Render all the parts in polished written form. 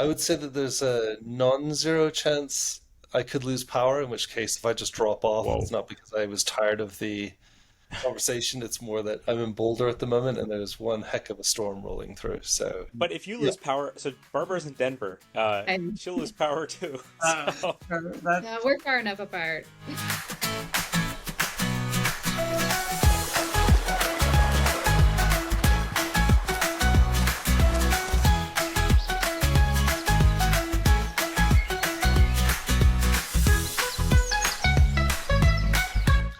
I would say that there's a non-zero chance I could lose power, in which case, if I just drop off, it's Whoa. not because I was tired of the conversation. It's more that I'm in Boulder at the moment and there's one heck of a storm rolling through. So, But if you yeah. lose power, so Barbara's in Denver, And she'll lose power too. Uh, So that no, we're far enough apart.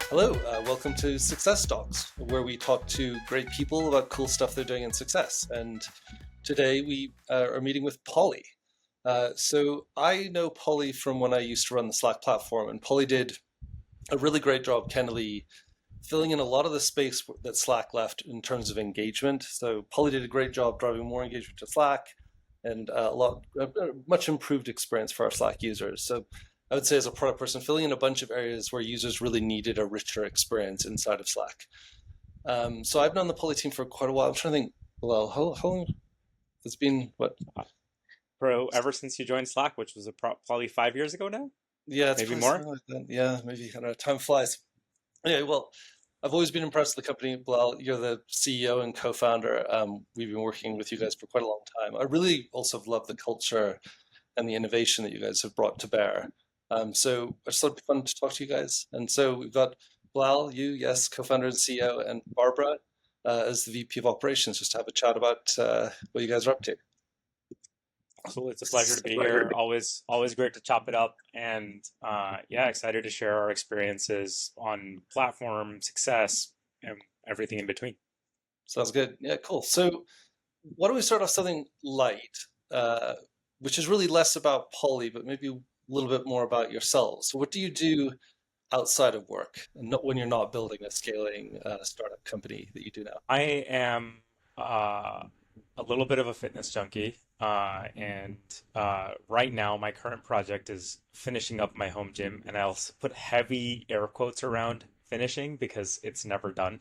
Hello, welcome to Success Talks, where we talk to great people about cool stuff they're doing in success. And today we are meeting with Polly. So I know Polly from when I used to run the Slack platform, and Polly did a really great job, candidly, filling in a lot of the space that Slack left in terms of engagement. So Polly did a great job driving more engagement to Slack and a much improved experience for our Slack users. So I would say as a product person, filling in a bunch of areas where users really needed a richer experience inside of Slack. So I've known the Polly team for quite a while. I'm trying to think, well, how long? It's been, what? bro, ever since you joined Slack, which was probably 5 years ago now, Yeah, it's maybe probably more. something like that. Yeah, maybe, I don't know, time flies. Anyway, well, I've always been impressed with the company. Bilal, you're the CEO and co-founder. We've been working with you guys for quite a long time. I really also love the culture and the innovation that you guys have brought to bear. So I just thought it'd be fun to talk to you guys. And so we've got Bilal, you, yes, co-founder and CEO, and Barbara as the VP of Operations, just to have a chat about what you guys are up to. So it's a pleasure to be here. Always great to chop it up, and yeah, excited to share our experiences on platform success and everything in between. Sounds good. Yeah, cool. So why don't we start off something light, uh, which is really less about Polly, but maybe a little bit more about yourselves. So what do you do outside of work, and not when you're not building a scaling startup company that you do now? I am a little bit of a fitness junkie, and right now my current project is finishing up my home gym, and I'll put heavy air quotes around finishing because it's never done.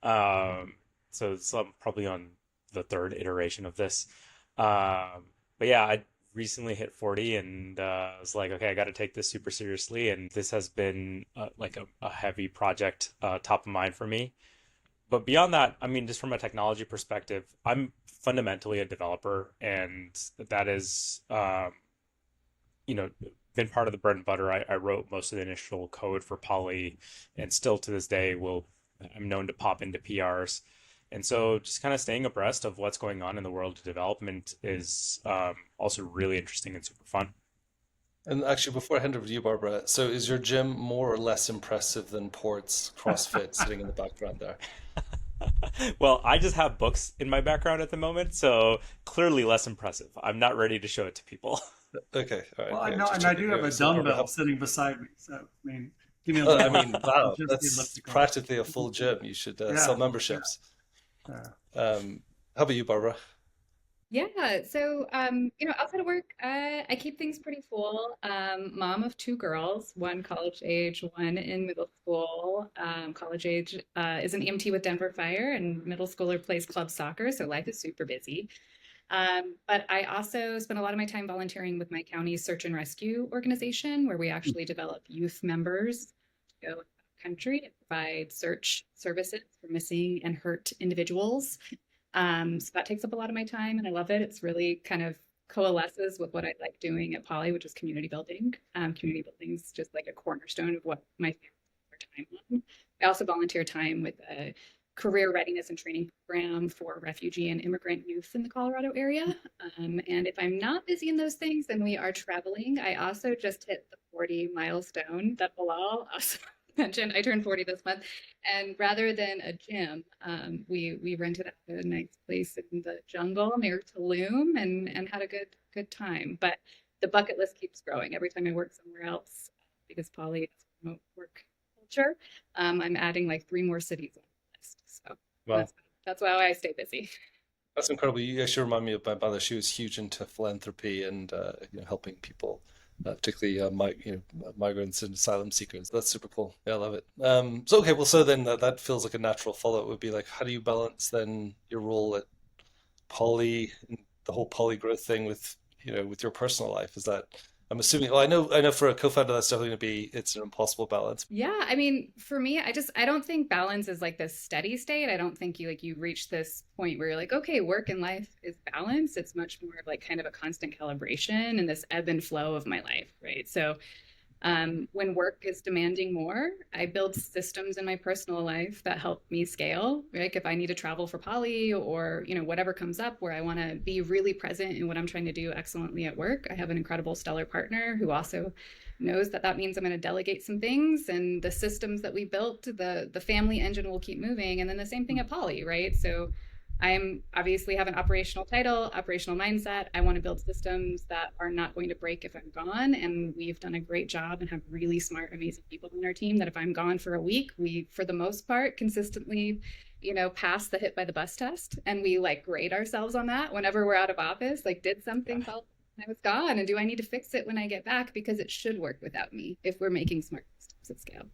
So I'm probably on the third iteration of this. But yeah, I recently hit 40 and I was like, okay, I got to take this super seriously. And this has been like a heavy project, top of mind for me. But beyond that, I mean, just from a technology perspective, I'm fundamentally a developer, and that is, you know, been part of the bread and butter. I wrote most of the initial code for Poly, and still to this day, I'm known to pop into PRs. And so, just kind of staying abreast of what's going on in the world of development is also really interesting and super fun. And actually, before I hand over to you, Barbara, so is your gym more or less impressive than Port's CrossFit sitting in the background there? Well, I just have books in my background at the moment, so clearly less impressive. I'm not ready to show it to people. Okay, all right. well, I Yeah, know, just and I checking do have here. a So Barbara, dumbbell sitting beside me. So I mean, give me a I little mean, wow, just the that's elliptical. practically a full gym. You should sell Yeah, yeah. memberships. Yeah. How about you, Barbara? Yeah, so outside of work, I keep things pretty full. Mom of two girls, one college age, one in middle school. College age is an EMT with Denver Fire, and middle schooler plays club soccer, so life is super busy. But I also spend a lot of my time volunteering with my county's search and rescue organization, where we actually develop youth members to go country to provide search services for missing and hurt individuals. So that takes up a lot of my time and I love it. It's really kind of coalesces with what I like doing at Poly, which is community building. Community building is just like a cornerstone of what my family spends their time on. I also volunteer time with a career readiness and training program for refugee and immigrant youth in the Colorado area. And if I'm not busy in those things, then we are traveling. I also just hit the 40 milestone that Bilal also mentioned. I turned 40 this month. And rather than a gym, we rented out a nice place in the jungle near Tulum and had a good time. But the bucket list keeps growing every time I work somewhere else because Poly is remote work culture. I'm adding like three more cities on the list. So Wow, that's that's why I stay busy. that's incredible. You actually remind me of my mother. She was huge into philanthropy and helping people, particularly migrants and asylum seekers. That's super cool. Yeah, I love it. So okay, well, so then that feels like a natural follow-up would be like, how do you balance then your role at Poly, and the whole poly growth thing with with your personal life? Is that, I'm assuming, well, I know for a co-founder that's definitely going to be, it's an impossible balance. Yeah, I mean, for me, I don't think balance is like this steady state. I don't think you reach this point where you're like, okay, work and life is balanced. It's much more of like kind of a constant calibration and this ebb and flow of my life, right? So when work is demanding more, I build systems in my personal life that help me scale. Like if I need to travel for poly or whatever comes up where I want to be really present in what I'm trying to do excellently at work, I have an incredible stellar partner who also knows that that means I'm going to delegate some things, and the systems that we built, the family engine will keep moving. And then the same thing at poly, right? So I'm obviously have an operational title, operational mindset. I want to build systems that are not going to break if I'm gone. And we've done a great job and have really smart, amazing people on our team that if I'm gone for a week, we, for the most part, consistently, pass the hit by the bus test. And we like grade ourselves on that whenever we're out of office. Like, did something fall when I was gone? And do I need to fix it when I get back? Because it should work without me if we're making smart systems at scale.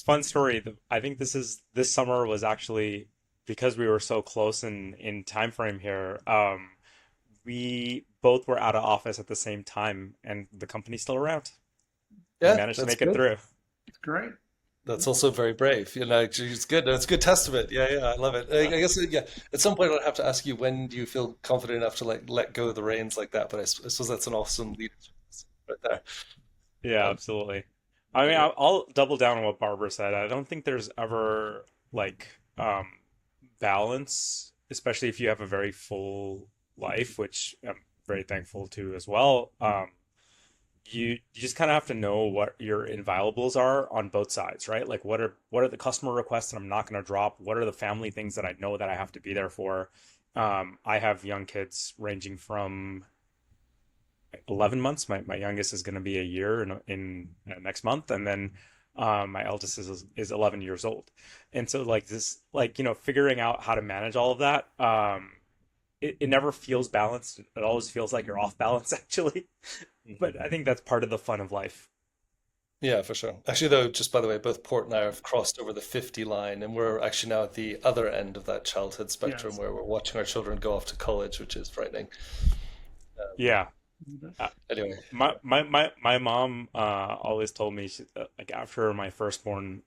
Fun story. I think this summer was actually because we were so close in time frame here. We both were out of office at the same time, and the company's still around. We Yeah, managed to that's make it good. through. It's great. That's also very brave. It's good. It's a good testament. Yeah, yeah, I love it. I guess, yeah, at some point I'll have to ask you, when do you feel confident enough to like let go of the reins like that? But I suppose that's an awesome leadership right there. Yeah, Um, absolutely. I mean, anyway, I'll double down on what Barbara said. I don't think there's ever like balance, especially if you have a very full life, which I'm very thankful to as well. You just kind of have to know what your invaluables are on both sides, right? Like what are the customer requests that I'm not going to drop? What are the family things that I know that I have to be there for? I have young kids ranging from 11 months. My youngest is going to be a year in next month, and then my eldest is 11 years old. And so like this, like, figuring out how to manage all of that, it never feels balanced. It always feels like you're off balance actually. mhm. But I think that's part of the fun of life. Yeah, for sure. Actually, though, just by the way, both Port and I have crossed over the 50 line, and we're actually now at the other end of that childhood spectrum Yes. where we're watching our children go off to college, which is frightening. Yeah. Mhm. Uh, Anyway, my mom always told me like after my firstborn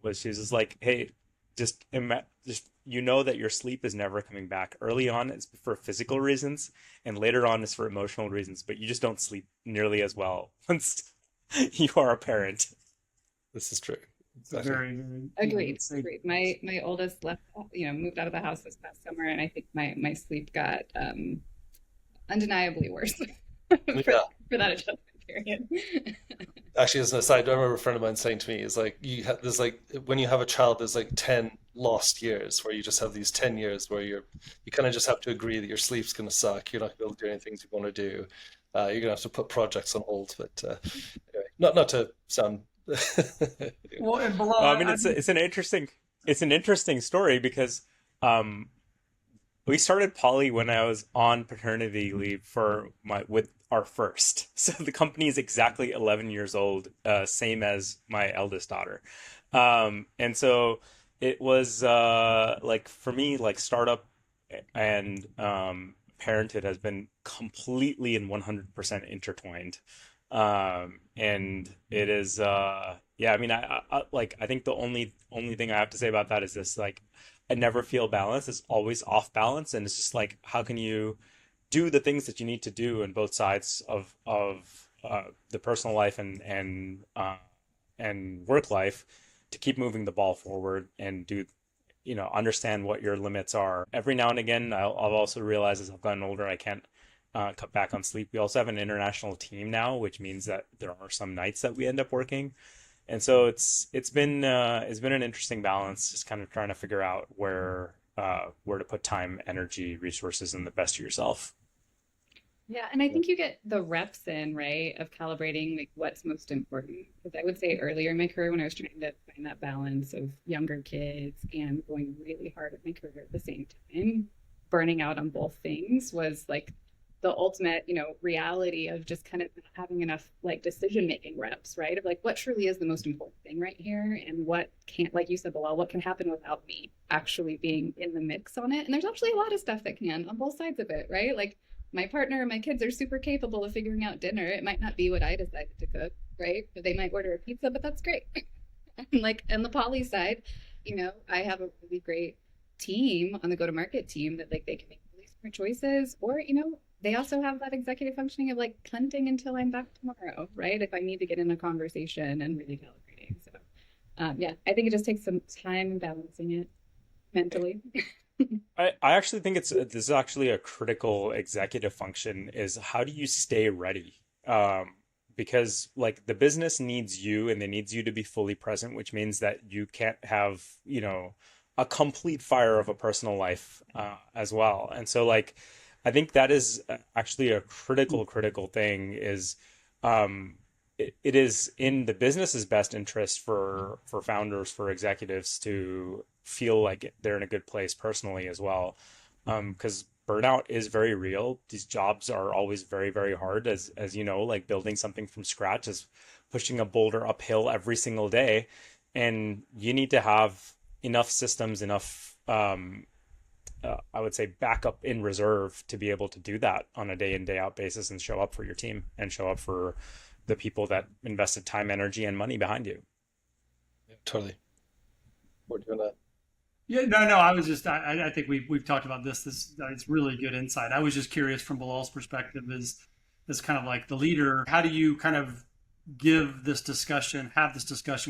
was she was just like, hey, just that your sleep is never coming back. Early on it's for physical reasons, and later on it's for emotional reasons, but you just don't sleep nearly as well once you are a parent. this is true. It's a Exactly. very, very, Agreed. say, Agreed. My oldest left, moved out of the house this past summer, and I think my sleep got undeniably worse for Yeah. for that adjustment period. Actually, as an aside, I remember a friend of mine saying to me, "Is like there's like when you have a child, there's like 10 lost years where you just have these 10 years where you kind of just have to agree that your sleep's going to suck. You're not going to be able to do any things you want to do. You're going to have to put projects on hold." But anyway, not to sound. well, and Bilal, I mean, I think it's an interesting story because um, we started Poly when I was on paternity leave for my with our first. So the company is exactly 11 years old, same as my eldest daughter. And so it was like for me, like startup and parenthood has been completely and 100% intertwined. And it is yeah, I mean I think the only thing I have to say about that is this, like I never feel balanced. It's always off balance, and it's just like how can you do the things that you need to do in both sides of the personal life and work life to keep moving the ball forward and do understand what your limits are. Every now and again, I'll also realize as I've gotten older, I can't cut back on sleep. We also have an international team now, which means that there are some nights that we end up working, and so it's been an interesting balance, just kind of trying to figure out where to put time, energy, resources, and the best of yourself. Yeah, and I think you get the reps in, right, of calibrating like what's most important. Because I would say earlier in my career when I was trying to find that balance of younger kids and going really hard at my career at the same time, burning out on both things was like the ultimate, reality of just kind of not having enough like decision making reps, right? Of like what truly is the most important thing right here and what can't, like you said, Bilal, what can happen without me actually being in the mix on it. And there's actually a lot of stuff that can on both sides of it, right? Like my partner and my kids are super capable of figuring out dinner. It might not be what I decided to cook, right? But they might order a pizza, but that's great. And like on the poly side, I have a really great team on the go-to-market team that like they can make really smart choices, or they also have that executive functioning of like punting until I'm back tomorrow, right? If I need to get in a conversation and really calibrating. So, yeah, I think it just takes some time balancing it mentally. I actually think this is actually a critical executive function is how do you stay ready? Because like the business needs you and it needs you to be fully present, which means that you can't have, a complete fire of a personal life as well. And so like I think that is actually a critical thing is it is in the business's best interest for founders, for executives to feel like they're in a good place personally as well. Because burnout is very real. These jobs are always very, very hard, as you know, like building something from scratch is pushing a boulder uphill every single day. And you need to have enough systems, enough I would say backup in reserve to be able to do that on a day in, day out basis and show up for your team and show up for the people that invested time, energy, and money behind you. Yeah, totally. What do you want Yeah, no. I was just, I think we've talked about this. It's really good insight. I was just curious from Bilal's perspective, is kind of like the leader. How do you kind of have this discussion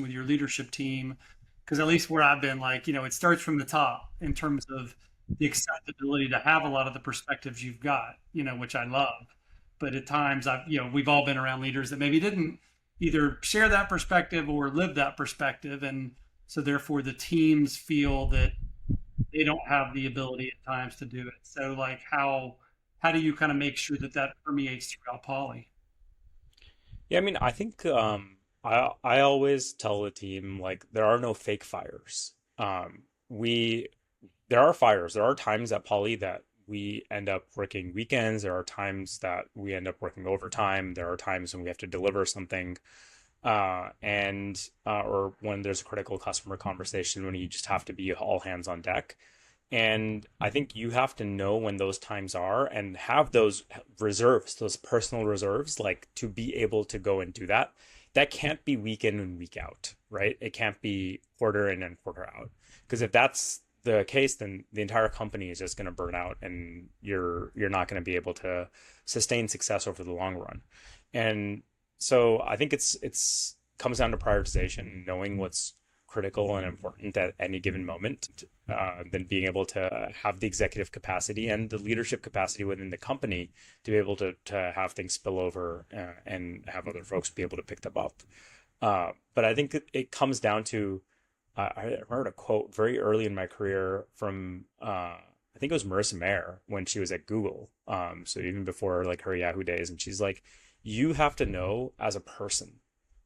with your leadership team? Because at least where I've been, like, it starts from the top in terms of the acceptability to have a lot of the perspectives you've got, which I love. But at times, we've all been around leaders that maybe didn't either share that perspective or live that perspective, and so therefore the teams feel that they don't have the ability at times to do it. So like how do you kind of make sure that that permeates throughout Poly? Yeah, I mean, I think I always tell the team like there are no fake fires. We there are fires. There are times at Poly that we end up working weekends. There are times that we end up working overtime. There are times when we have to deliver something, and or when there's a critical customer conversation when you just have to be all hands on deck. And I think you have to know when those times are and have those reserves, those personal reserves, like to be able to go and do that. That can't be week in and week out, right? It can't be quarter in and quarter out. Because if that's the case, then the entire company is just going to burn out and you're not going to be able to sustain success over the long run. And so I think it's comes down to prioritization, knowing what's critical and important at any given moment, then being able to have the executive capacity and the leadership capacity within the company to be able to have things spill over and have other folks be able to pick them up. But I think it comes down to, I heard a quote very early in my career from, I think it was Marissa Mayer when she was at Google. So even before like her Yahoo days, and she's like, you have to know as a person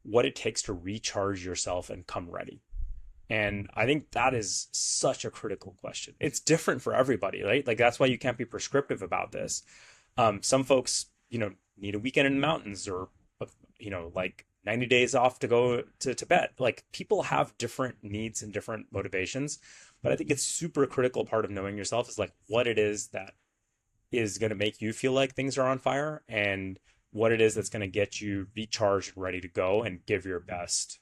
what it takes to recharge yourself and come ready. And I think that is such a critical question. It's different for everybody, right? Like that's why you can't be prescriptive about this. Some folks, need a weekend in the mountains or, like 90 days off to go to Tibet. Like people have different needs and different motivations. But I think it's super critical part of knowing yourself is like what it is that is going to make you feel like things are on fire and what it is that's going to get you recharged and ready to go and give your best.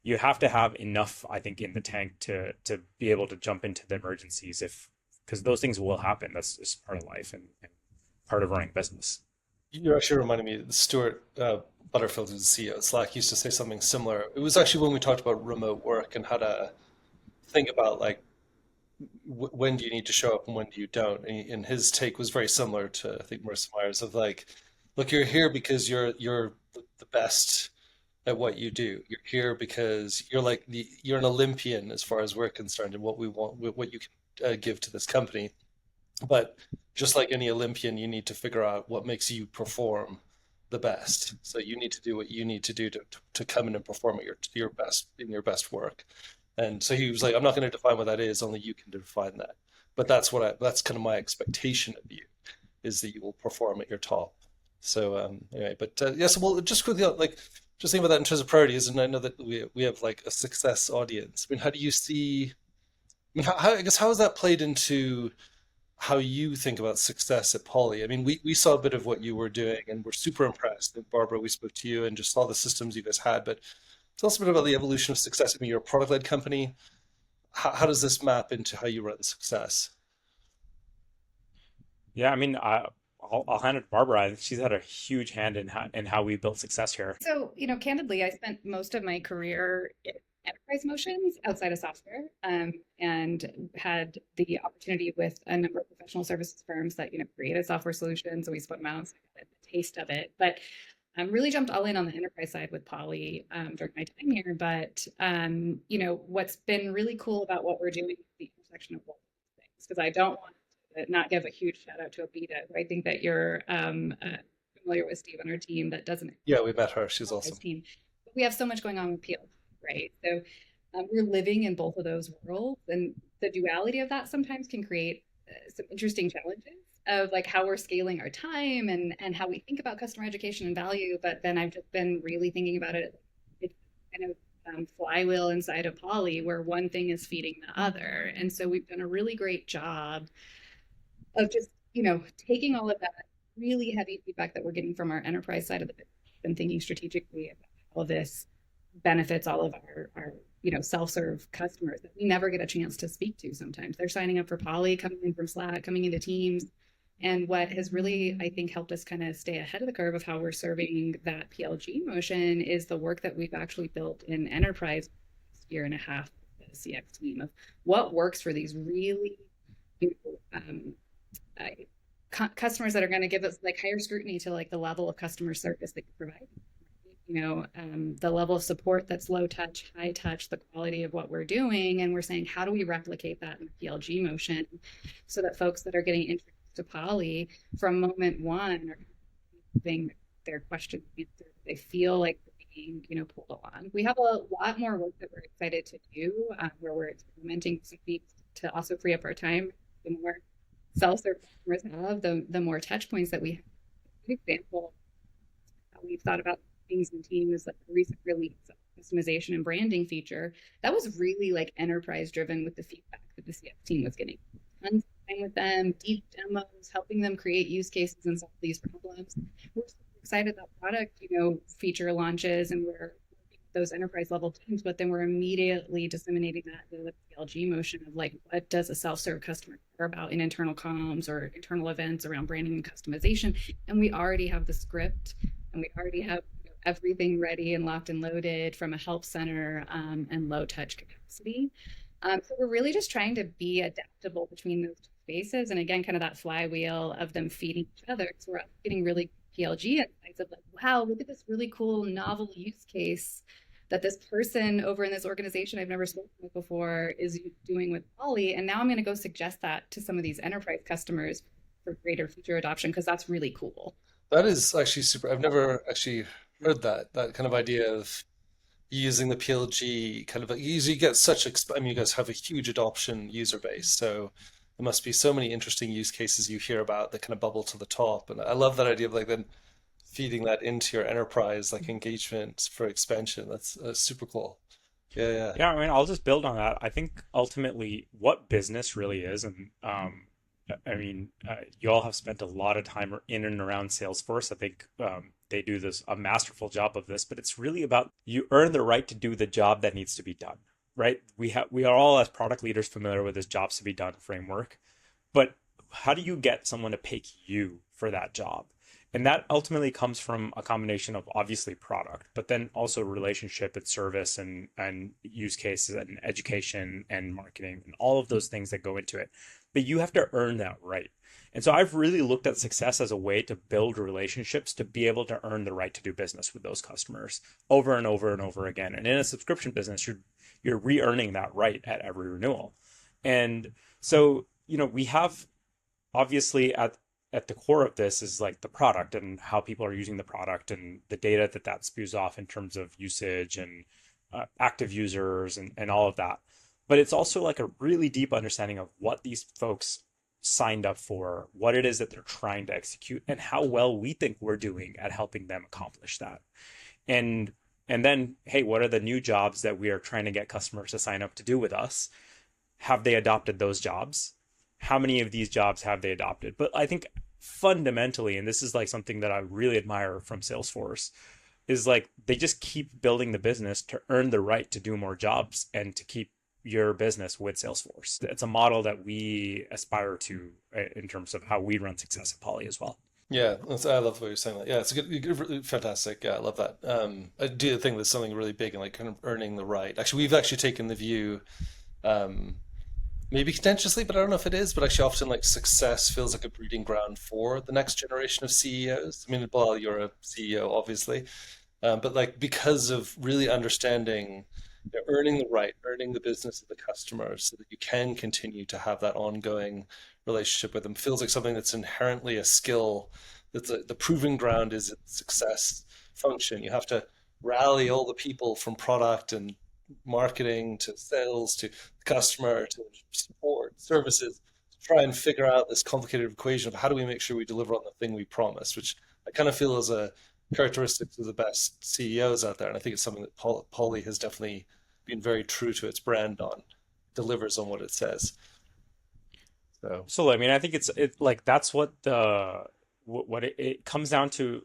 You have to have enough, I think, in the tank to be able to jump into the emergencies because those things will happen. That's just part of life and part of running a business. You actually reminded me, Stuart Butterfield, who's the CEO of Slack, used to say something similar. It was actually when we talked about remote work and how to think about like when do you need to show up and when do you don't. And his take was very similar to I think Marissa Myers of like, look, you're here because you're the best at what you do. You're here because you're an Olympian as far as we're concerned and what we want, what you can give to this company. But just like any Olympian, you need to figure out what makes you perform the best. So you need to do what you need to do to come in and perform at your best in your best work. And so he was like, I'm not going to define what that is, only you can define that. But that's kind of my expectation of you is that you will perform at your top. So anyway, but yes, well, just quickly, like just think about that in terms of priorities. And I know that we have like a success audience. I mean, how do you see? I mean, I guess how has that played into how you think about success at Poly. I mean, we saw a bit of what you were doing and we're super impressed. And Barbara, we spoke to you and just saw the systems you guys had, but tell us a bit about the evolution of success. I mean, you're a product-led company. How does this map into how you run the success? Yeah, I mean, I'll hand it to Barbara. I think she's had a huge hand in how we built success here. So, candidly, I spent most of my career in enterprise motions outside of software, and had the opportunity with a number of professional services firms that, created software solutions, and we spun them out, so I got a taste of it. But really jumped all in on the enterprise side with Poly during my time here. But, what's been really cool about what we're doing is the intersection of both of these things, because I don't want to not give a huge shout out to Abita, who I think that you're familiar with, Steve, on our team that doesn't Yeah, we met her. She's enterprise awesome. team. But we have so much going on with PL, right? So we're living in both of those worlds, and the duality of that sometimes can create some interesting challenges of like how we're scaling our time and how we think about customer education and value. But then I've just been really thinking about it. It's kind of flywheel inside of Poly where one thing is feeding the other, and so we've done a really great job of just taking all of that really heavy feedback that we're getting from our enterprise side of the business and thinking strategically about how this benefits all of our self-serve customers that we never get a chance to speak to. Sometimes they're signing up for Poly, coming in from Slack, coming into Teams. And what has really, I think, helped us kind of stay ahead of the curve of how we're serving that PLG motion is the work that we've actually built in enterprise year and a half with the CX team of what works for these really customers that are going to give us like higher scrutiny to like the level of customer service that you provide. The level of support that's low touch, high touch, the quality of what we're doing. And we're saying, how do we replicate that in the PLG motion so that folks that are getting introduced to Poly from moment one are having their questions answered, they feel like they're being, pulled along. We have a lot more work that we're excited to do, where we're experimenting some things to also free up our time. The more self-serve customers have, the more touch points that we have. An example, how we've thought about things in teams, like the recent release of customization and branding feature, that was really like enterprise driven with the feedback that the CX team was getting. Tons of time with them, deep demos, helping them create use cases and solve these problems. We're super excited that product, feature launches, and we're working with those enterprise level teams, but then we're immediately disseminating that to the PLG motion of like, what does a self-serve customer care about in internal comms or internal events around branding and customization? And we already have the script, and we already have everything ready and locked and loaded from a help center and low touch capacity. So we're really just trying to be adaptable between those two spaces. And again, kind of that flywheel of them feeding each other. So we're getting really PLG insights of like, wow, look at this really cool novel use case that this person over in this organization I've never spoken with before is doing with Poly. And now I'm going to go suggest that to some of these enterprise customers for greater feature adoption, because that's really cool. That is actually super. I've never actually heard that kind of idea of using the PLG kind of like you get such I mean, you guys have a huge adoption user base, so there must be so many interesting use cases you hear about that kind of bubble to the top. And I love that idea of like then feeding that into your enterprise like engagement for expansion. That's super cool. Yeah, yeah. Yeah, I mean, I'll just build on that. I think ultimately what business really is, and I mean, you all have spent a lot of time in and around Salesforce. I think they do a masterful job of this, but it's really about you earn the right to do the job that needs to be done, right? We are all as product leaders familiar with this jobs to be done framework, but how do you get someone to pick you for that job? And that ultimately comes from a combination of obviously product, but then also relationship and service and use cases and education and marketing and all of those things that go into it. But you have to earn that right. And so I've really looked at success as a way to build relationships to be able to earn the right to do business with those customers over and over and over again. And in a subscription business, you're re-earning that right at every renewal. And so, we have obviously at the core of this is like the product and how people are using the product and the data that spews off in terms of usage and active users and all of that. But it's also like a really deep understanding of what these folks signed up for, what it is that they're trying to execute, and how well we think we're doing at helping them accomplish that. And then, hey, what are the new jobs that we are trying to get customers to sign up to do with us? Have they adopted those jobs? how many of these jobs have they adopted? But I think fundamentally, and this is like something that I really admire from Salesforce, is like they just keep building the business to earn the right to do more jobs and to keep your business with Salesforce. It's a model that we aspire to in terms of how we run success at Poly as well. Yeah, I love what you're saying. Like, yeah, it's a fantastic. Yeah, I love that. I do think there's something really big in like kind of earning the right. Actually, we've actually taken the view, um, maybe contentiously, but I don't know if it is. But actually, often like success feels like a breeding ground for the next generation of CEOs. I mean, well, you're a CEO, obviously, but like because of really understanding, earning the right, earning the business of the customer, so that you can continue to have that ongoing relationship with them, feels like something that's inherently a skill. That's the proving ground is its success function. You have to rally all the people from product and marketing to sales to customer to support services to try and figure out this complicated equation of how do we make sure we deliver on the thing we promised, which I kind of feel is a characteristics of the best CEOs out there. And I think it's something that Poly has definitely been very true to its brand on, delivers on what it says. So, So I mean, I think it like that's what what it comes down to.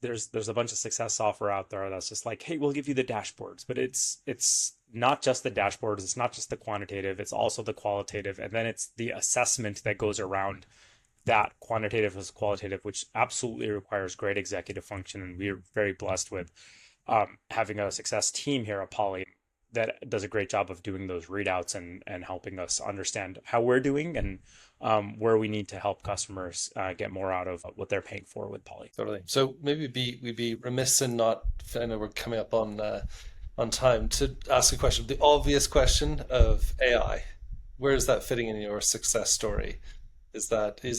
There's a bunch of success software out there that's just like, hey, we'll give you the dashboards, but it's not just the dashboards, it's not just the quantitative, it's also the qualitative, and then it's the assessment that goes around that quantitative as qualitative, which absolutely requires great executive function. And we're very blessed with having a success team here at Poly that does a great job of doing those readouts and helping us understand how we're doing and where we need to help customers get more out of what they're paying for with Poly. totally. So maybe we'd be remiss in not, I know we're coming up on time, to ask a question, the obvious question of AI. Where is that fitting in your success story?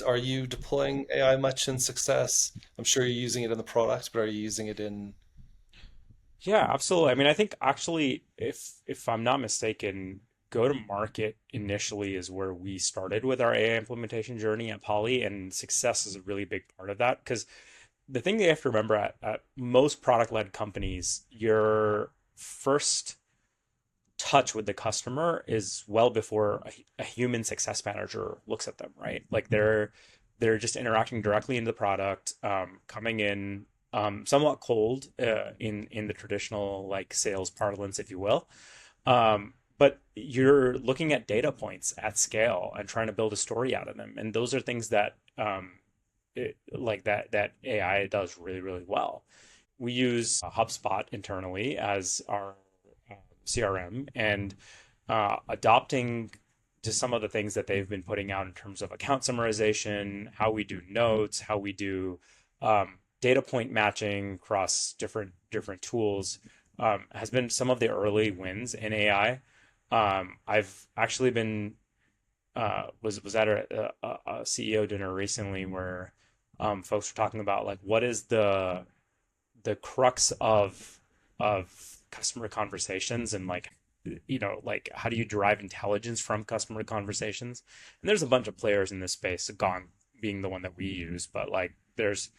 Are you deploying AI much in success? I'm sure you're using it in the product, but are you using it in? Yeah, absolutely. I mean, I think actually, if I'm not mistaken, go to market initially is where we started with our AI implementation journey at Poly, and success is a really big part of that. Because the thing that you have to remember at most product-led companies, your first touch with the customer is well before a human success manager looks at them, right? Like they're just interacting directly into the product, coming in somewhat cold in the traditional like sales parlance, if you will. But you're looking at data points at scale and trying to build a story out of them, and those are things that like that AI does really really well. We use HubSpot internally as our CRM, and adopting to some of the things that they've been putting out in terms of account summarization, how we do notes, how we do data point matching across different tools, has been some of the early wins in AI. I've actually been was at a CEO dinner recently where folks were talking about like what is the crux of customer conversations, and like like how do you derive intelligence from customer conversations. And there's a bunch of players in this space, Gone being the one that we use, but like there's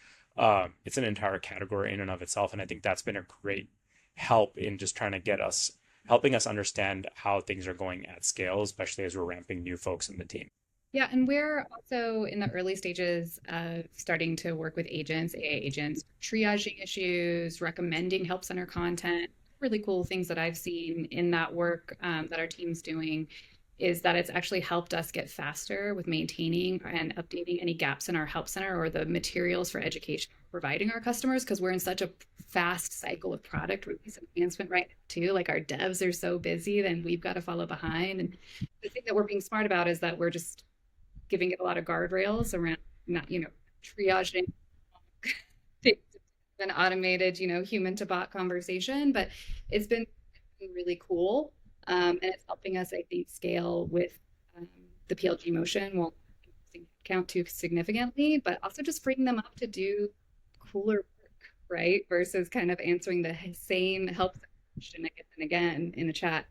it's an entire category in and of itself, and I think that's been a great help in just trying to get us helping us understand how things are going at scale, especially as we're ramping new folks in the team. Yeah, and we're also in the early stages of starting to work with agents, AI agents, triaging issues, recommending help center content. Really cool things that I've seen in that work that our team's doing is that it's actually helped us get faster with maintaining and updating any gaps in our help center or the materials for education we're providing our customers, because we're in such a fast cycle of product release and enhancement right now too. Like our devs are so busy, then we've got to follow behind. And the thing that we're being smart about is that we're just giving it a lot of guardrails around not, triaging an automated, human to bot conversation, but it's been really cool. And it's helping us, I think, scale with the PLG motion while increasing count too significantly, but also just freeing them up to do cooler work, right? Versus kind of answering the same help question again and again in a chat.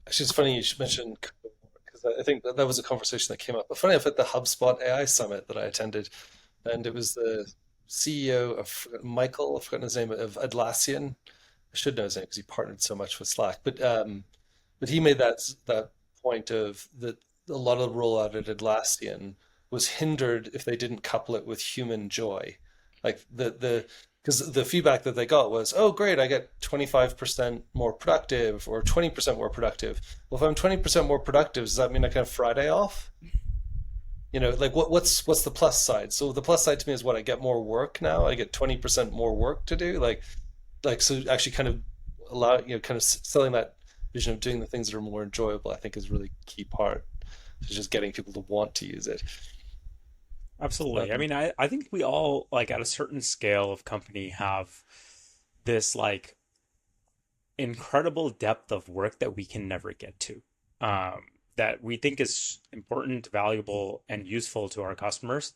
Actually, it's funny you should mention because I think that was a conversation that came up. But funny enough, at the HubSpot AI Summit that I attended, and it was the CEO of Michael, I've forgotten his name, of Atlassian. I should know his name because he partnered so much with Slack. But he made that point of that a lot of the rollout at Atlassian was hindered if they didn't couple it with human joy. Like because the feedback that they got was, oh, great, I get 25% more productive or 20% more productive. Well, if I'm 20% more productive, does that mean I can have Friday off? Like what's the plus side? So the plus side to me is what I get more work now. I get 20% more work to do. So actually kind of kind of selling that vision of doing the things that are more enjoyable, I think is really key part. It's just getting people to want to use it. Absolutely. I Um, mean, I think we all like at a certain scale of company have this like incredible depth of work that we can never get to. Um, that we think is important, valuable, and useful to our customers.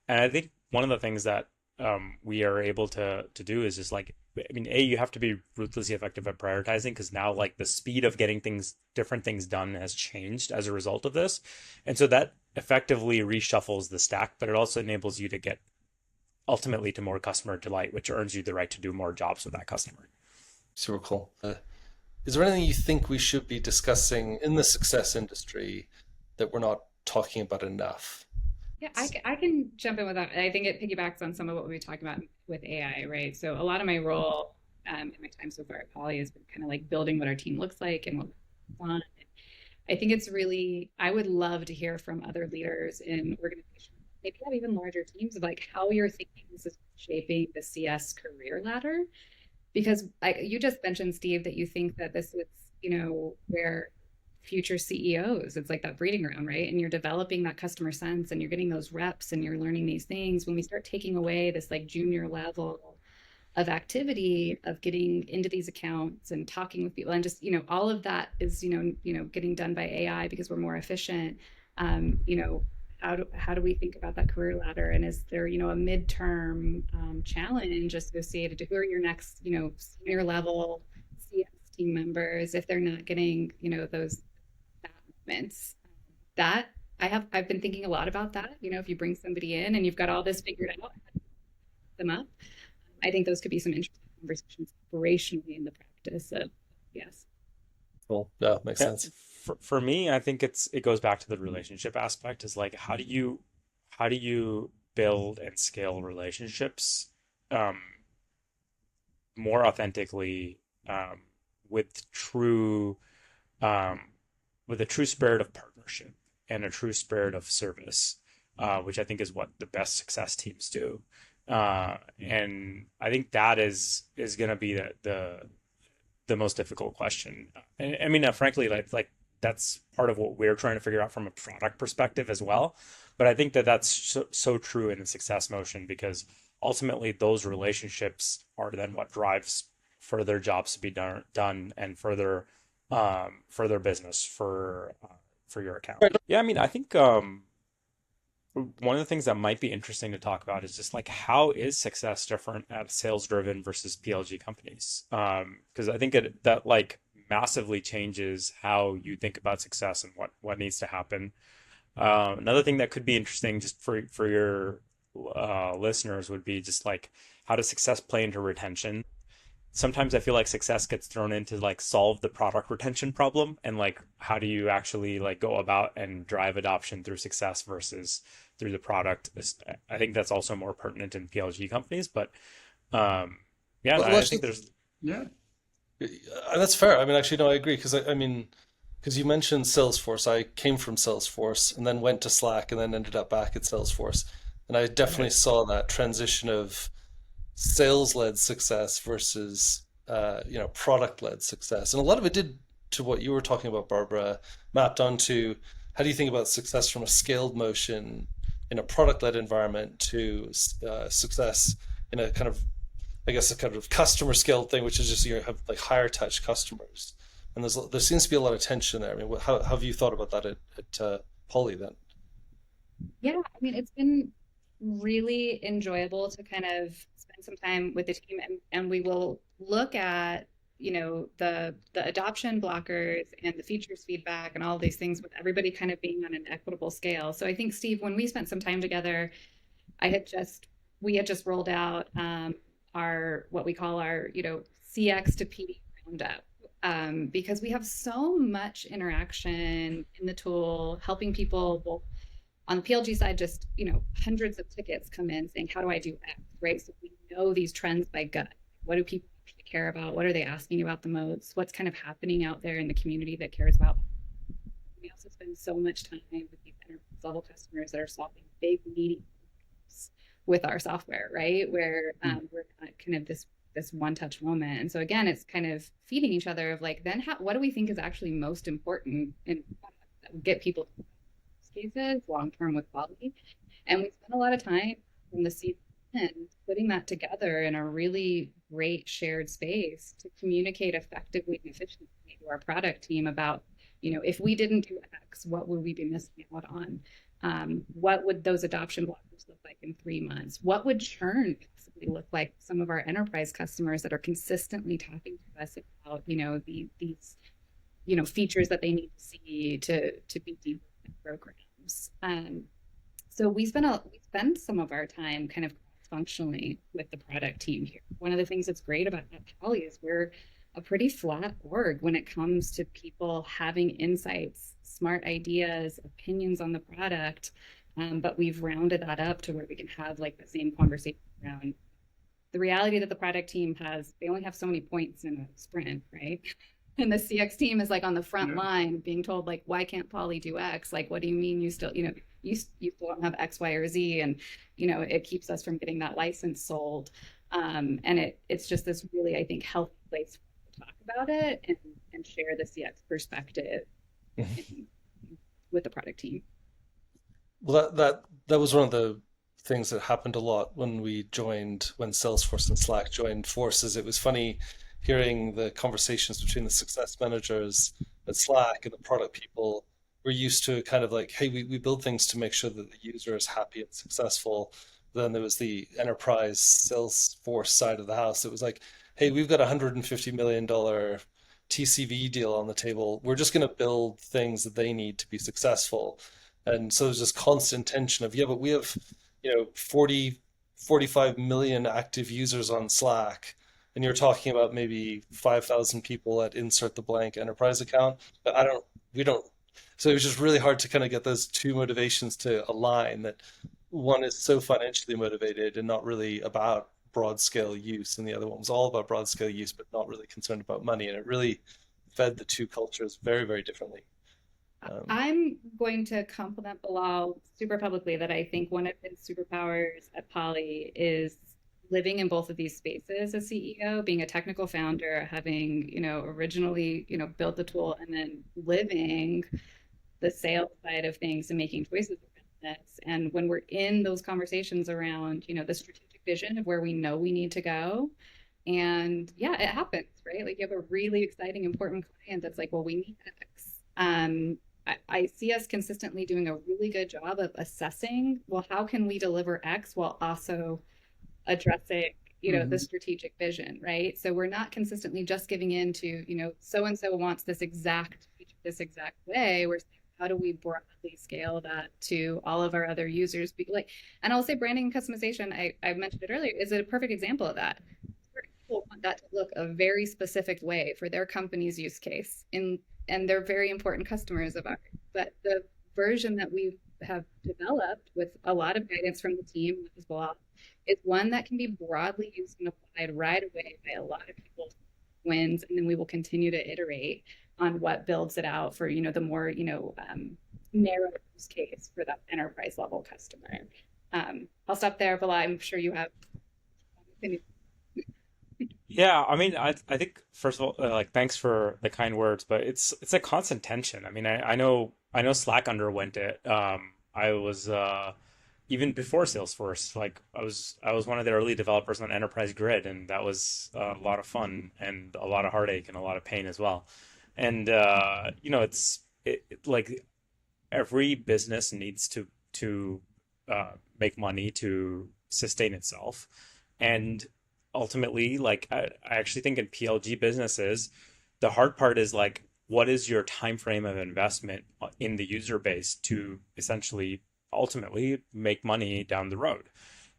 And I think one of the things that we are able to do is just like, I mean, you have to be ruthlessly effective at prioritizing because now like the speed of getting different things done has changed as a result of this. And so that effectively reshuffles the stack, but it also enables you to get ultimately to more customer delight, which earns you the right to do more jobs with that customer. Super cool. Is there anything you think we should be discussing in the success industry that we're not talking about enough? Yeah, I can jump in with that. I think it piggybacks on some of what we were talking about with AI, right? So a lot of my role in my time so far at Poly has been kind of like building what our team looks like and what we want. I think it's really, I would love to hear from other leaders in organizations, maybe have even larger teams of like how you're thinking this is shaping the CS career ladder. Because like you just mentioned, Steve, that you think that this is, where future CEOs, it's like that breeding ground, right? And you're developing that customer sense and you're getting those reps and you're learning these things. When we start taking away this like junior level of activity of getting into these accounts and talking with people and just all of that is getting done by AI because we're more efficient. How do we think about that career ladder, and is there a midterm challenge associated to who are your next senior level CS team members if they're not getting those moments that I've been thinking a lot about that. If you bring somebody in and you've got all this figured out, them up, I think those could be some interesting conversations operationally in the practice of yes. Cool. Yeah, makes Yeah, sense. for me, I think it goes back to the relationship aspect is like how do you build and scale relationships um, more authentically with true um, with a true spirit of partnership and a true spirit of service, which I think is what the best success teams do. And I think that is going to be the most difficult question. And, I mean, frankly, like that's part of what we're trying to figure out from a product perspective as well. But I think that that's so true in the success motion because ultimately those relationships are then what drives further jobs to be done and further business for your account. Yeah, I mean, I think one of the things that might be interesting to talk about is just like how is success different at sales driven versus PLG companies? Because I think that like massively changes how you think about success and what needs to happen. Another thing that could be interesting just for your listeners would be just like how does success play into retention? Sometimes I feel like success gets thrown into like solve the product retention problem and like how do you actually like go about and drive adoption through success versus through the product. I think that's also more pertinent in PLG companies, but yeah, Well, I let's think just, there's Yeah. that's fair. I mean, actually, no, I agree because I mean, because you mentioned Salesforce. I came from Salesforce and then went to Slack and then ended up back at Salesforce. And I definitely Right. saw that transition of sales-led success versus product-led success. And a lot of it did to what you were talking about, Barbara, mapped onto how do you think about success from a scaled motion in a product-led environment to success in a kind of, I guess, a kind of customer scaled thing, which is just you have like higher touch customers. And there seems to be a lot of tension there. I mean, how have you thought about that at Poly then? Yeah, I mean, it's been really enjoyable to kind of spend some time with the team and we will look at, the adoption blockers and the features feedback and all these things with everybody kind of being on an equitable scale. So I think Steve, when we spent some time together, I had just we had just rolled out our what we call our CX to PD roundup. because we have so much interaction in the tool, helping people both on the PLG side, just, hundreds of tickets come in saying, how do I do X, right? So we know these trends by gut. What do people actually care about? What are they asking about the most? What's kind of happening out there in the community that cares about? We also spend so much time with these enterprise level customers that are solving big, meaty problems with our software, right? Where we're not kind of this one touch moment. And so again, it's kind of feeding each other of like, then what do we think is actually most important in products that will get people to cases long term with quality? And we spent a lot of time from the seed end putting that together in a really great shared space to communicate effectively and efficiently to our product team about, if we didn't do X, what would we be missing out on? What would those adoption blockers look like in 3 months? What would churn possibly look like? Some of our enterprise customers that are consistently talking to us about, these, features that they need to see to be deeper in programs. So we spend some of our time kind of functionally with the product team here. One of the things that's great about Poly is we're a pretty flat org when it comes to people having insights, smart ideas, opinions on the product. But we've rounded that up to where we can have like the same conversation around the reality that the product team has. They only have so many points in a sprint, right? And the CX team is like on the front line being told like, why can't Poly do X? Like, what do you mean you still, you still don't have X, Y, or Z? And, it keeps us from getting that license sold. And it's just this really, I think, healthy place to talk about it and share the CX perspective with the product team. Well, that was one of the things that happened a lot when when Salesforce and Slack joined forces. It was funny hearing the conversations between the success managers at Slack and the product people. We're used to kind of like, hey, we build things to make sure that the user is happy and successful. Then there was the enterprise Salesforce side of the house. It was like, hey, we've got $150 million TCV deal on the table. We're just going to build things that they need to be successful. And so there's this constant tension of, yeah, but we have, 45 million active users on Slack, and you're talking about maybe 5,000 people at insert the blank enterprise account. But we don't. So it was just really hard to kind of get those two motivations to align, that one is so financially motivated and not really about broad scale use, and the other one was all about broad scale use, but not really concerned about money. And it really fed the two cultures very, very differently. I'm going to compliment Bilal super publicly that I think one of his superpowers at Poly is living in both of these spaces as CEO, being a technical founder, having, originally, built the tool, and then living the sales side of things and making choices around this. And when we're in those conversations around, the strategic vision of where we know we need to go, and yeah, it happens, right? Like you have a really exciting, important client that's like, well, we need X. I see us consistently doing a really good job of assessing, well, how can we deliver X while also addressing, the strategic vision, right? So we're not consistently just giving in to, so and so wants this exact way. We're saying, how do we broadly scale that to all of our other users? And I'll say branding and customization, I mentioned it earlier, is a perfect example of that. People want that to look a very specific way for their company's use case, and they're very important customers of ours. But the version that we have developed with a lot of guidance from the team as well is one that can be broadly used and applied right away by a lot of people wins, and then we will continue to iterate on what builds it out for the more narrow use case for that enterprise level customer. I'll stop there, but I'm sure you have opinions. Yeah, I mean, I think first of all, like thanks for the kind words, but it's a constant tension. I mean, I know Slack underwent it. I was even before Salesforce, like I was one of the early developers on Enterprise Grid, and that was a lot of fun and a lot of heartache and a lot of pain as well. And like every business needs to make money to sustain itself, and ultimately, like I actually think in PLG businesses, the hard part is like, what is your time frame of investment in the user base to essentially ultimately make money down the road?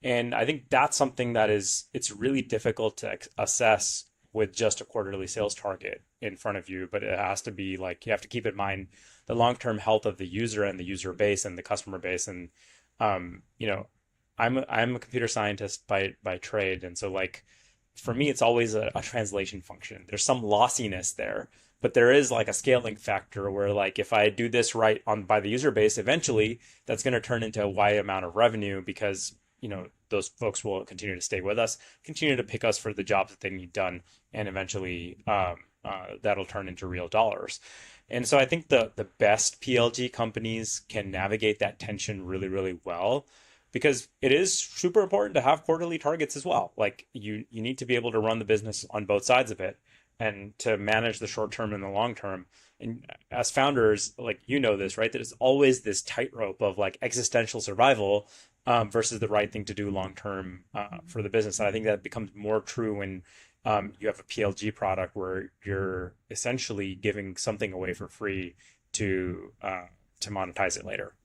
And I think that's something that it's really difficult to assess with just a quarterly sales target. in front of you, but it has to be like you have to keep in mind the long-term health of the user and the user base and the customer base. And you know, I'm a computer scientist by trade, and so like for me, it's always a translation function. There's some lossiness there, but there is like a scaling factor where like if I do this right on by the user base, eventually that's going to turn into a Y amount of revenue because those folks will continue to stay with us, continue to pick us for the jobs that they need done, and eventually that'll turn into real dollars. And so I think the best PLG companies can navigate that tension really, really well because it is super important to have quarterly targets as well. Like you need to be able to run the business on both sides of it and to manage the short term and the long term. And as founders, like this, right? There's always this tightrope of like existential survival versus the right thing to do long term for the business. And I think that becomes more true when you have a PLG product where you're essentially giving something away for free to monetize it later.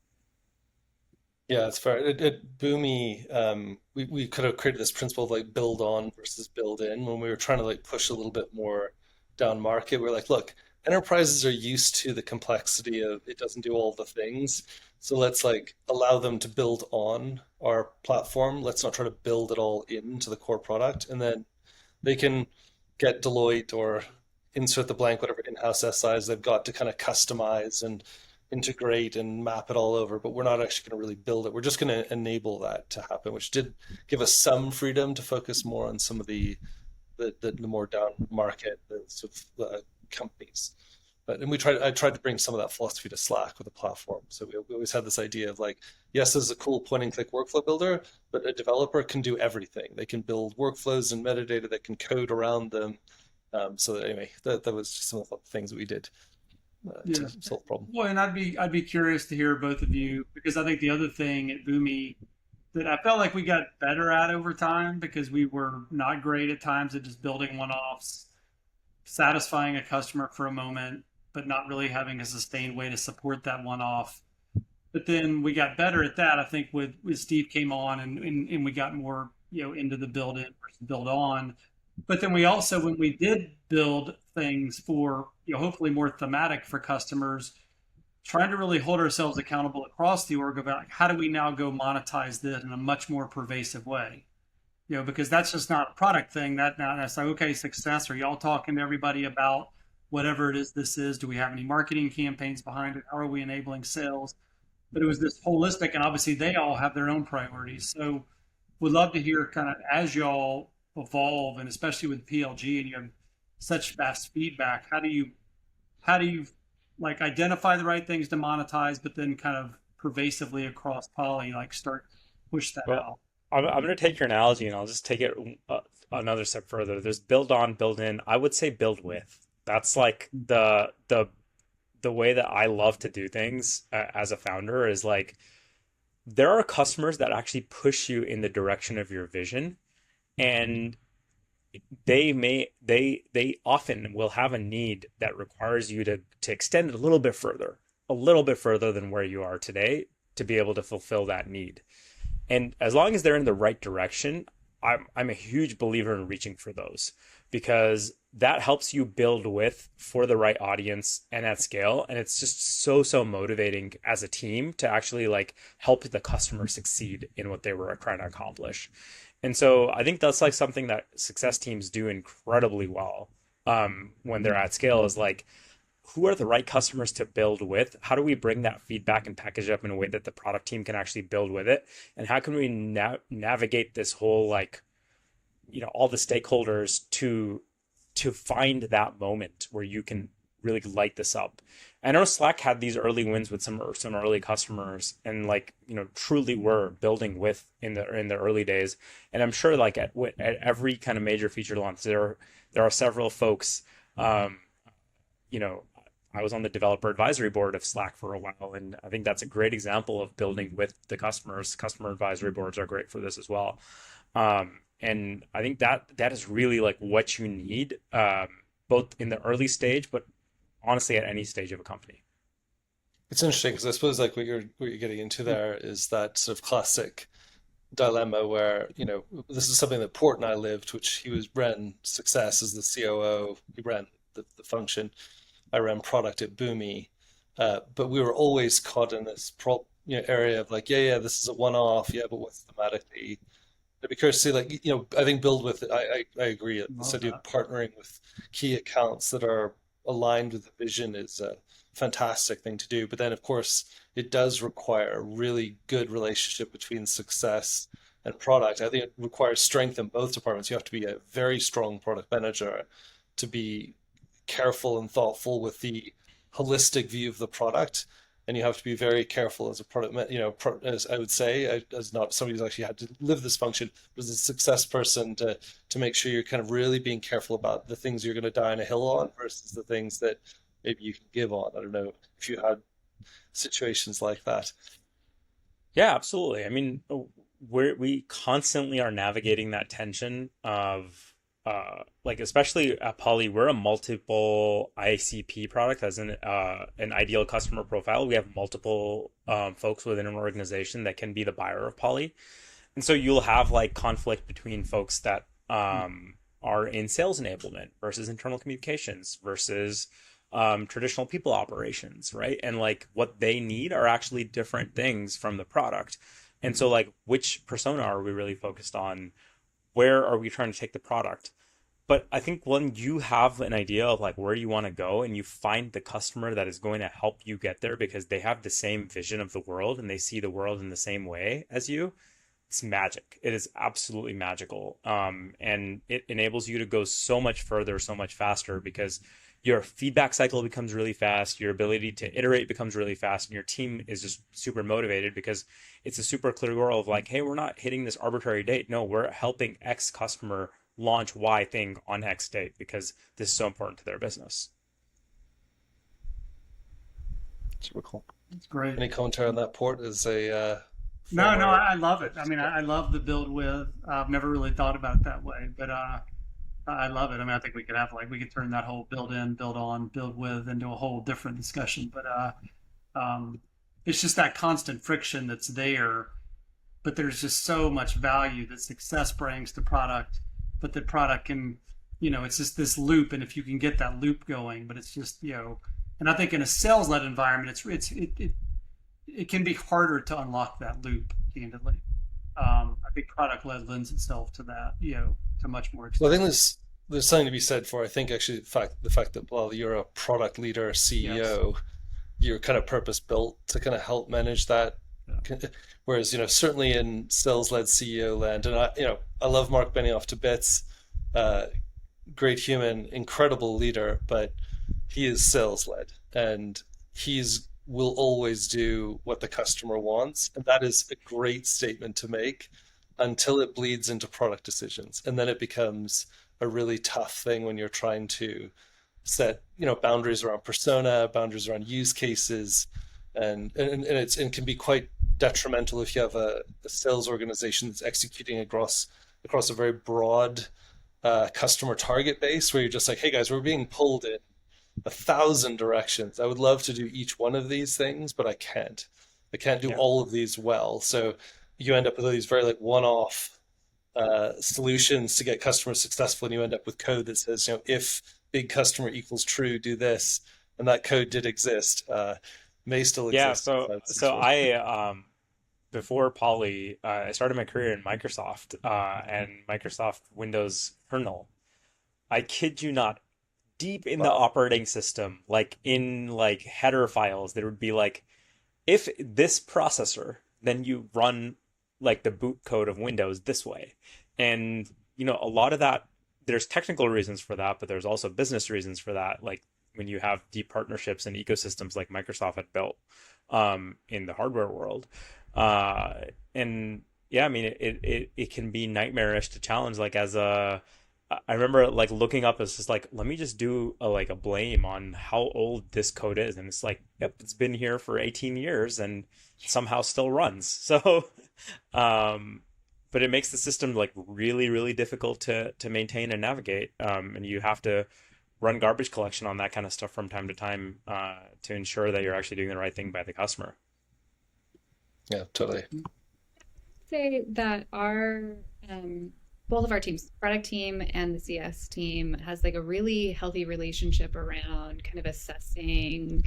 Yeah, it's fair. At Boomi, we could have created this principle of like build on versus build in when we were trying to like push a little bit more down market. We're like, look, enterprises are used to the complexity of it doesn't do all the things. So let's like allow them to build on our platform. Let's not try to build it all into the core product. And then they can get Deloitte or insert the blank, whatever in-house SIs they've got to kind of customize and integrate and map it all over, but we're not actually going to really build it. We're just going to enable that to happen, which did give us some freedom to focus more on some of the more down market the sort of companies. But and I tried to bring some of that philosophy to Slack with the platform. So we always had this idea of like, yes, this is a cool point and click workflow builder, but a developer can do everything. They can build workflows and metadata that can code around them. So anyway, that was just some of the things that we did Yeah. to solve the problem. Well, and I'd be curious to hear both of you because I think the other thing at Boomi that I felt like we got better at over time because we were not great at times at just building one-offs, satisfying a customer for a moment, but not really having a sustained way to support that one-off. But then we got better at that. I think with Steve came on and we got more into the build in versus build on. But then we also, when we did build things for, hopefully more thematic for customers, trying to really hold ourselves accountable across the org about like, how do we now go monetize this in a much more pervasive way? Because that's just not a product thing. That's like, okay, success. Are y'all talking to everybody about whatever it is this is? Do we have any marketing campaigns behind it? How are we enabling sales? But it was this holistic, and obviously they all have their own priorities. So would love to hear kind of as y'all evolve, and especially with PLG, and you have such fast feedback. How do you like identify the right things to monetize, but then kind of pervasively across Poly, like start push that Well, out? I'm going to take your analogy and I'll just take it another step further. There's build on, build in. I would say build with. That's like the way that I love to do things as a founder is like there are customers that actually push you in the direction of your vision, and they often will have a need that requires you to extend it a little bit further than where you are today to be able to fulfill that need. And as long as they're in the right direction, I'm a huge believer in reaching for those because that helps you build with for the right audience and at scale. And it's just so motivating as a team to actually like help the customer succeed in what they were trying to accomplish. And so I think that's like something that success teams do incredibly well when they're at scale is like, who are the right customers to build with? How do we bring that feedback and package it up in a way that the product team can actually build with it? And how can we navigate this whole like, all the stakeholders to find that moment where you can really light this up? I know Slack had these early wins with some early customers, and like truly were building with in the early days. And I'm sure like at every kind of major feature launch, there are several folks. You know, I was on the developer advisory board of Slack for a while, and I think that's a great example of building with the customers. Customer advisory boards are great for this as well. And I think that is really like what you need, both in the early stage, but honestly at any stage of a company. It's interesting because I suppose like what you're getting into there is that sort of classic dilemma where, this is something that Port and I lived, which ran success as the COO. He ran the function. I ran product at Boomi, but we were always caught in this area of like, yeah, this is a one-off, yeah, but what's thematically? I'd be curious to see, like, I think build with it. I agree. This Love idea of that. partnering with key accounts that are aligned with the vision is a fantastic thing to do. But then, of course, it does require a really good relationship between success and product. I think it requires strength in both departments. You have to be a very strong product manager to be careful and thoughtful with the holistic view of the product. And you have to be very careful as a product, as I would say, as not somebody who's actually had to live this function, but as a success person to make sure you're kind of really being careful about the things you're going to die on a hill on versus the things that maybe you can give on. I don't know if you had situations like that. Yeah, absolutely. I mean, we constantly are navigating that tension of like especially at Poly, we're a multiple ICP product as an ideal customer profile. We have multiple folks within an organization that can be the buyer of Poly. And so you'll have like conflict between folks that are in sales enablement versus internal communications versus traditional people operations, right? And like what they need are actually different things from the product. And so, like, which persona are we really focused on? Where are we trying to take the product? But I think when you have an idea of like where you want to go and you find the customer that is going to help you get there because they have the same vision of the world and they see the world in the same way as you, it's magic. It is absolutely magical. And it enables you to go so much further, so much faster because your feedback cycle becomes really fast, your ability to iterate becomes really fast, and your team is just super motivated because it's a super clear goal of like, hey, we're not hitting this arbitrary date. No, we're helping X customer launch Y thing on X date because this is so important to their business. Super cool. It's great. Any commentary on that port as a No, no, former I love it. I focus mean, point? I love the build with. I've never really thought about it that way, but I love it. I mean, I think we could have like we could turn that whole build in, build on, build with into a whole different discussion. But um, it's just that constant friction that's there. But there's just so much value that success brings to product. But the product can, it's just this loop, and if you can get that loop going, but it's just and I think in a sales led environment, it can be harder to unlock that loop. Candidly, I think product led lends itself to that, to much more Well, I extent. think there's something to be said for, I think, actually the fact that while you're a product leader, Yes. CEO, you're kind of purpose built to kind of help manage that. Yeah. Whereas, certainly in sales-led CEO land, and I love Mark Benioff to bits, uh, great human, incredible leader, but he is sales-led, and he's will always do what the customer wants, and that is a great statement to make until it bleeds into product decisions, and then it becomes a really tough thing when you're trying to set boundaries around persona, boundaries around use cases, and can be quite detrimental if you have a sales organization that's executing across a very broad customer target base where you're just like, hey guys, we're being pulled in 1,000 directions. I would love to do each one of these things, but I can't. I can't do Yeah. all of these well. So you end up with these very like one-off solutions to get customers successful, and you end up with code that says, if big customer equals true, do this, and that code did exist, may still Yeah, exist so inside so Salesforce. I before Poly, I started my career in Microsoft and Microsoft Windows kernel. I kid you not, deep in the Wow. operating system, like in like header files, there would be like, if this processor, then you run like the boot code of Windows this way. And a lot of that, there's technical reasons for that, but there's also business reasons for that. Like when you have deep partnerships and ecosystems like Microsoft had built in the hardware world. Uh, and yeah, I mean, it can be nightmarish to challenge like as a I remember like looking up, it's just like, let me just do like a blame on how old this code is. And it's like, yep, it's been here for 18 years and somehow still runs. So, um, but it makes the system like really, really difficult to maintain and navigate. And you have to run garbage collection on that kind of stuff from time to time, to ensure that you're actually doing the right thing by the customer. Yeah, totally. Say that our um, both of our teams, product team and the CS team, has like a really healthy relationship around kind of assessing,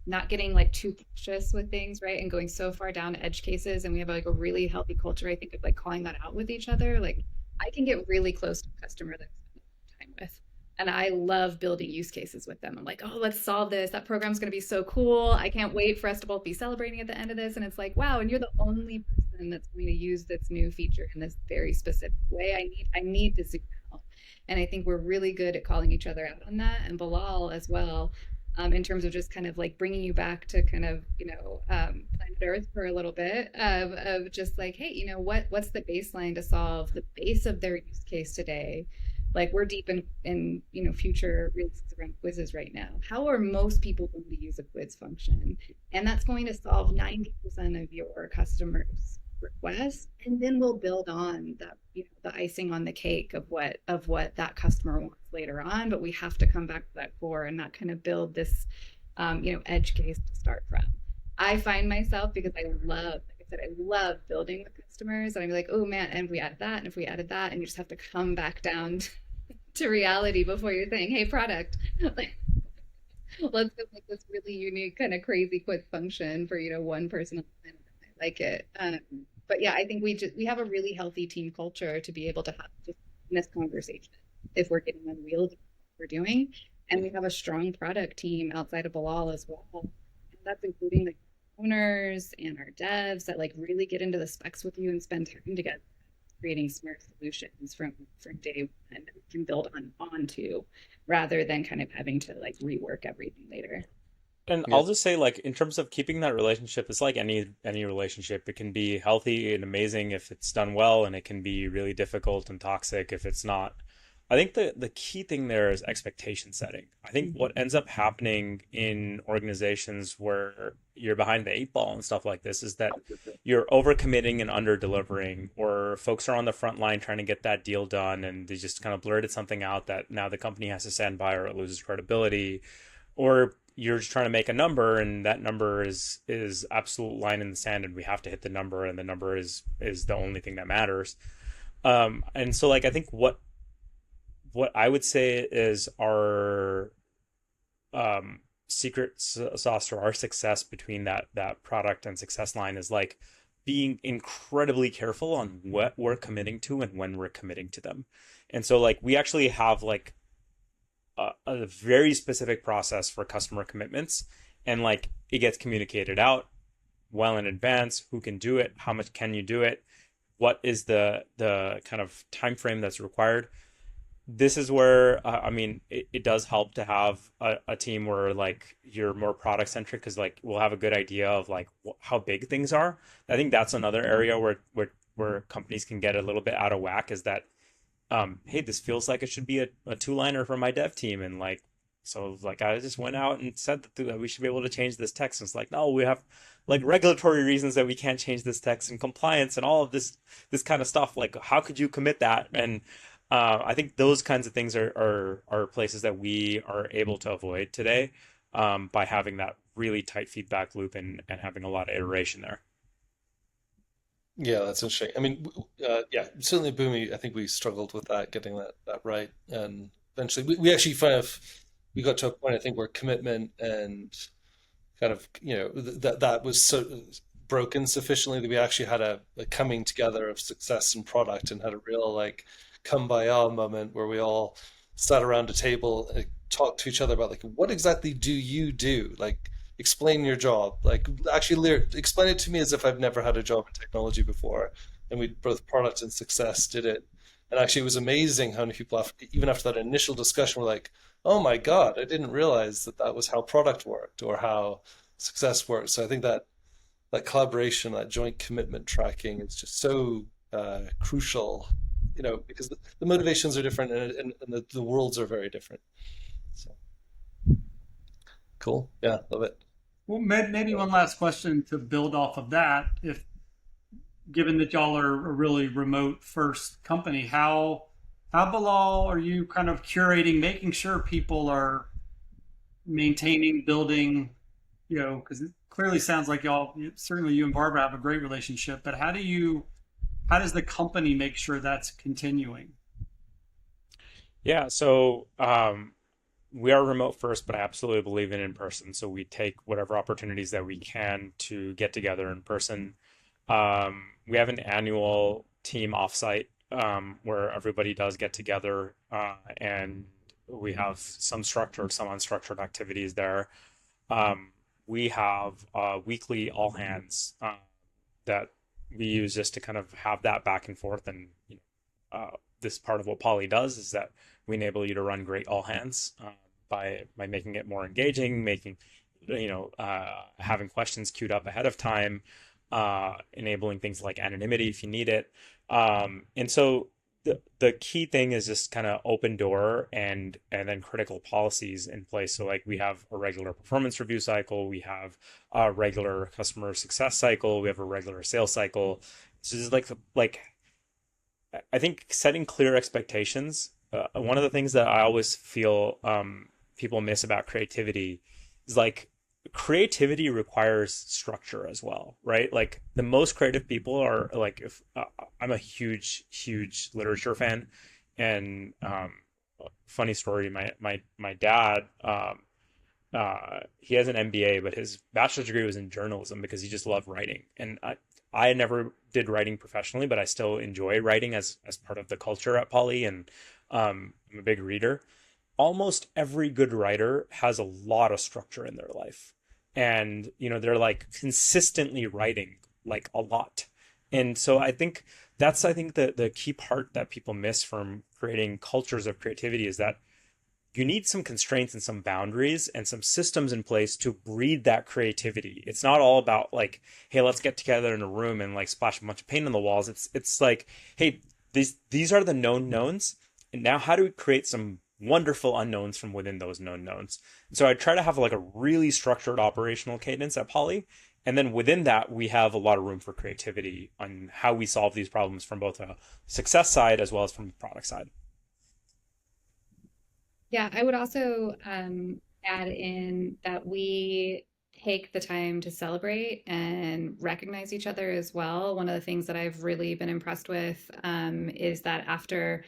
not getting like too cautious with things, right? And going so far down to edge cases. And we have like a really healthy culture, I think, of like calling that out with each other. Like I can get really close to a customer that I spend time with. And I love building use cases with them. I'm like, oh, let's solve this. That program's going to be so cool. I can't wait for us to both be celebrating at the end of this. And it's like, wow, and you're the only person that's going to use this new feature in this very specific way. I need to zoom out. And I think we're really good at calling each other out on that. And Bilal as well, in terms of just kind of like bringing you back to kind of, planet Earth for a little bit of just like, hey, what's the baseline to solve the base of their use case today? Like we're deep in future releases around quizzes right now. How are most people going to use a quiz function? And that's going to solve 90% of your customers' requests. And then we'll build on that, the icing on the cake of what that customer wants later on. But we have to come back to that core and not kind of build this edge case to start from. I find myself, because I love, like I said, I love building with customers, and I'm like, oh man, and if we added that, and if we added that, and you just have to come back down to reality before you're saying, hey, product, like, let's go make this really unique, kind of crazy quick function for, one person on the planet that might like it. But yeah, I think we have a really healthy team culture to be able to have just this conversation if we're getting unreal what we're doing. And we have a strong product team outside of Bilal as well. And that's including the owners and our devs that like really get into the specs with you and spend time together creating smart solutions from day one that we can build onto rather than kind of having to like rework everything later. And Yeah. I'll just say, like, in terms of keeping that relationship, it's like any relationship. It can be healthy and amazing if it's done well, and it can be really difficult and toxic if it's not. I think the key thing there is expectation setting. I think what ends up happening in organizations where you're behind the eight ball and stuff like this is that you're overcommitting and under delivering, or folks are on the front line trying to get that deal done, and they just kind of blurted something out that now the company has to stand by or it loses credibility, or you're just trying to make a number and that number is absolute line in the sand and we have to hit the number and the number is the only thing that matters. And so like I think what I would say is our secret sauce or our success between that product and success line is like being incredibly careful on what we're committing to and when we're committing to them. And so like we actually have like a very specific process for customer commitments, and like it gets communicated out well in advance, who can do it, how much can you do it, what is the kind of time frame that's required. This is where I mean it does help to have a team where like you're more product centric, because like we'll have a good idea of like how big things are. I think that's another area where companies can get a little bit out of whack, is that hey, this feels like it should be a two-liner for my dev team. And like, so like I just went out and said that we should be able to change this text. And it's like, no, we have like regulatory reasons that we can't change this text, and compliance and all of this kind of stuff. Like, how could you commit that? And I think those kinds of things are places that we are able to avoid today by having that really tight feedback loop and having a lot of iteration there. Yeah, that's interesting. I mean, yeah, certainly Boomi, I think we struggled with that, getting that right. And eventually we actually we got to a point, I think, where commitment and kind of, that was so broken sufficiently that we actually had a coming together of success and product, and had a real like kumbaya moment where we all sat around a table and talked to each other about like, what exactly do you do? Like, explain your job. Like, actually, explain it to me as if I've never had a job in technology before. And we both product and success did it. And actually, it was amazing how many people, even after that initial discussion, were like, "Oh my God, I didn't realize that was how product worked or how success works." So I think that collaboration, that joint commitment tracking, is just so crucial. Because the motivations are different, and the worlds are very different. So cool. Yeah, love it. Well, maybe one last question to build off of that. If given that y'all are a really remote first company, how Bilal are you kind of curating, making sure people are maintaining, building, because it clearly sounds like y'all, certainly you and Barbara have a great relationship, but how do how does the company make sure that's continuing? Yeah, so we are remote first, but I absolutely believe in person. So we take whatever opportunities that we can to get together in person. We have an annual team offsite where everybody does get together, and we have some structured, some unstructured activities there. Um, we have weekly all hands that we use just to kind of have that back and forth. And this part of what Poly does is that we enable you to run great all hands by making it more engaging, making having questions queued up ahead of time, enabling things like anonymity if you need it. And so the key thing is just kind of open door and then critical policies in place. So like we have a regular performance review cycle, we have a regular customer success cycle, we have a regular sales cycle. So this is like I think setting clear expectations. One of the things that I always feel people miss about creativity is like creativity requires structure as well, right? Like the most creative people are like, if I'm a huge literature fan, and funny story, my dad, he has an MBA, but his bachelor's degree was in journalism because he just loved writing. And I never did writing professionally, but I still enjoy writing as part of the culture at Poly, and I'm a big reader. Almost every good writer has a lot of structure in their life, and they're like consistently writing like a lot. And so I think the key part that people miss from creating cultures of creativity is that you need some constraints and some boundaries and some systems in place to breed that creativity. It's not all about like, hey, let's get together in a room and like splash a bunch of paint on the walls. It's like, hey, these are the known knowns, and now how do we create some wonderful unknowns from within those known knowns? And so I try to have like a really structured operational cadence at Poly, and then within that we have a lot of room for creativity on how we solve these problems from both a success side as well as from the product side. Yeah, I would also add in that we take the time to celebrate and recognize each other as well. One of the things that I've really been impressed with is that after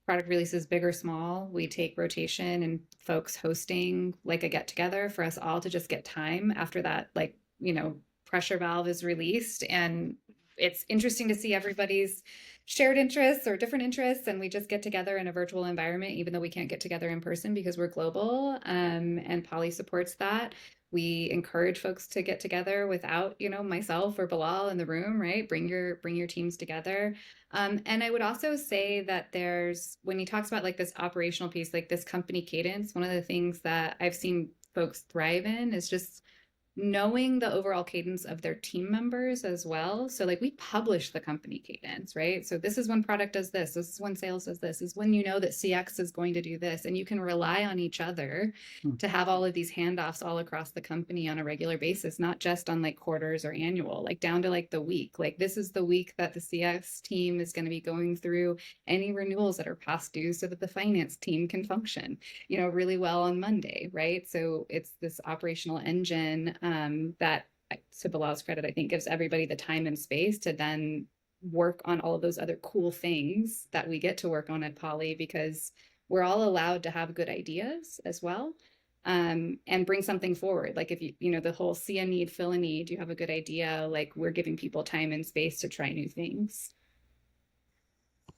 product releases, big or small, we take rotation and folks hosting like a get together for us all to just get time after that, like, pressure valve is released. And it's interesting to see everybody's shared interests or different interests, and we just get together in a virtual environment, even though we can't get together in person because we're global. And Poly supports that. We encourage folks to get together without, myself or Bilal in the room, right? Bring your teams together. And I would also say that when he talks about like this operational piece, like this company cadence, one of the things that I've seen folks thrive in is just knowing the overall cadence of their team members as well. So like we publish the company cadence, right? So this is when product does this. This is when sales does this. This is when you know that CX is going to do this. And you can rely on each other to have all of these handoffs all across the company on a regular basis, not just on like quarters or annual, like down to like the week. Like this is the week that the CX team is going to be going through any renewals that are past due so that the finance team can function, really well on Monday, right? So it's this operational engine that, to Bilal's credit, I think gives everybody the time and space to then work on all of those other cool things that we get to work on at Poly, because we're all allowed to have good ideas as well, and bring something forward. Like if the whole see a need, fill a need, you have a good idea, like we're giving people time and space to try new things.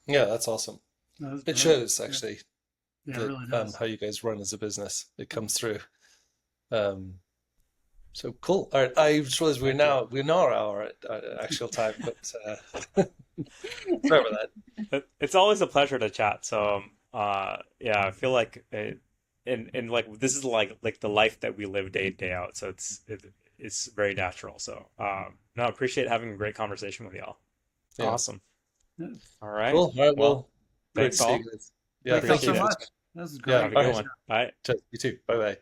Yeah, that's awesome. That's It great. shows Yeah, actually yeah, it that really does. how you guys run as a business. It comes through. Um, so cool. All right, I just realized Thank you. we're now our actual time, but sorry about It's always a pleasure to chat. So, yeah, I feel like and like this is like the life that we live day in, day out. So it's very natural. So, no, I appreciate having a great conversation with y'all. that. Yeah, Awesome. Yeah. All right. cool. All right, Well, well, great to thanks see you all. guys. Yeah, Thank y'all thank so you. Appreciate it. much. This is Yeah, great. Have a all good right. Nice one. job. Bye. You too. Bye bye.